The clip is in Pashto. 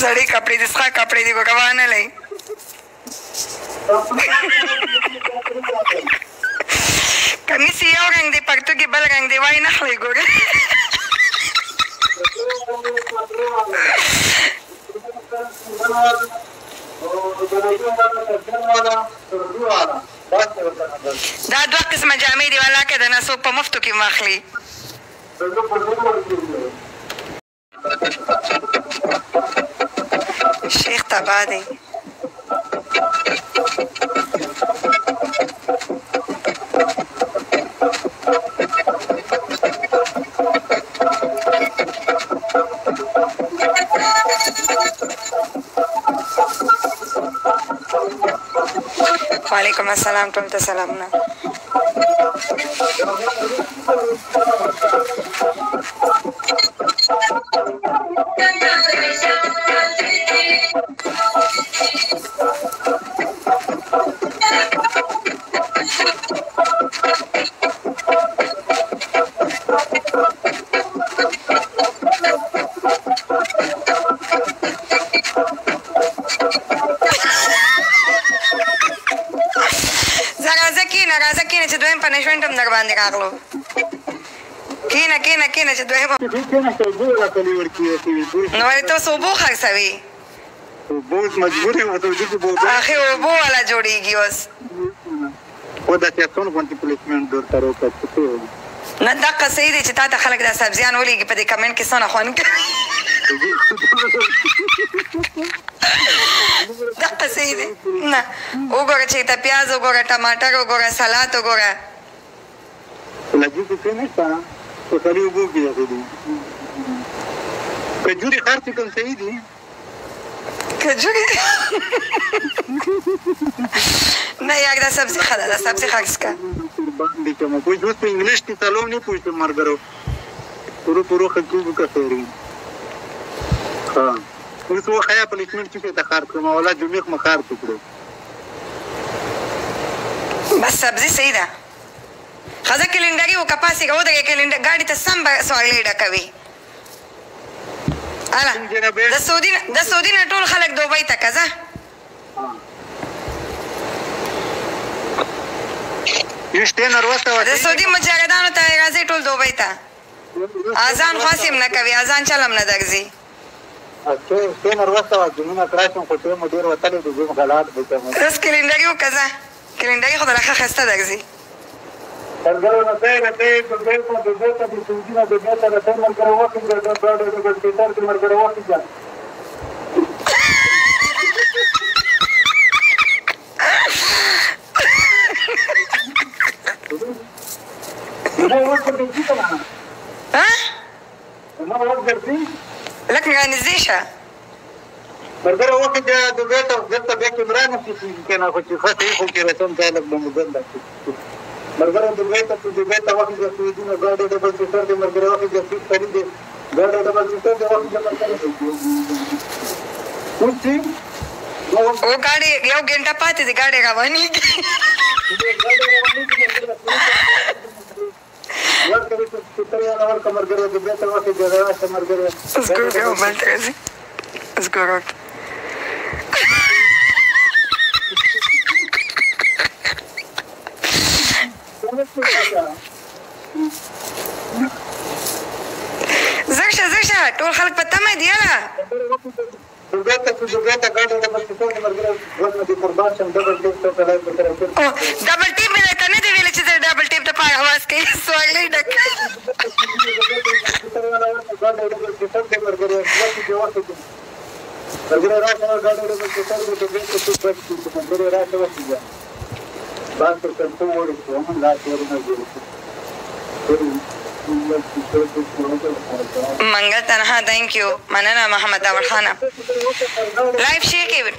زړې کپړې دي څښه کپړې دي ګوره نه لئ کمیس یې یو رنګ دی پرتوګ یې بل رنګ دی وایي نخلئ ګوره دا دوه قسمه جامې دي والله که د نه څوک په مفتو کې واخلي شیخ تباه دی وعلیکم السلام ټول ته سلامونه پنشمنټ هم در باندې راغلو کېنه کېنه کېنه چې دویم نو ولې تاسو اوبو خرڅوي اخې اوبو والا جوړېږي اوس نه دقه صحیح دی چې تا ته خلک دا سبزیان ولېږي په دې کمنټ کې څونه خوند کوي دقه صحیح دی نه وګوره چې ته پیاز وګوره ټماټر وګوره سلاد وګوره لګي څه نشته خو سړي اوبو کې راغلي دي کجوري خرڅ کوم صحیح دي کجوري نه یار دا سبزي ښه ده دا سبزي خرڅ کړه باندې کوم کوئی دوست په انګلیش کې تعلق نه پوښتې مرګرو پورو خلکو کا خیري ها اوس وو خیا په لیکمنټ کې ته خرڅ کوم ولا جمعه مخار کړو بس سبزي صحیح ده خزه کلندري و کپاسي کو دغه کلندر ګاډي ته سم سوالې ډکوي الا د سعودي نه ټول خلک دوبۍ ته کزه د سعودي مجاهدانو ته راځي ټول دوبۍ ته اذان خاصم نه کوي اذان چلم نه درځي بس کلندري و کزه کلندري خو دلخه خسته درځي مرګرو نه ځای نه دی په بیرته د بیرته د سعودي نه د بیرته د ټول مرګرو وکړي د بسکیټر د مرګرو وکړي لك نږدې شه مرګرو وکړي د بیرته بیا کیمرا نه کنه خو چې خاصه خو کې رسم ځای لګ بموږ مرګرو د بیرته وکړي د سعودي نه ګاډي د بسکیټر د مرګرو وکړي د سړي د ګاډي د بسکیټر د وکړي د مرګرو وڅي او ګاډي یو ګنټه پاتې دي ګاډي رواني ورکړي چې تریاله ورکړه مرګرو د بیرته وکړي د راشه مرګرو زګورګو بلترزي زګورګ زرشه ټول خلک په تمه دي یاره ډبل ټیپ مې درته نه دی ویلی چې زه ډبل ټیپ دپاره اواز کوي سوالۍ ډک منګل تنها تhank you مننه محمد داور خانه لایف شیر کې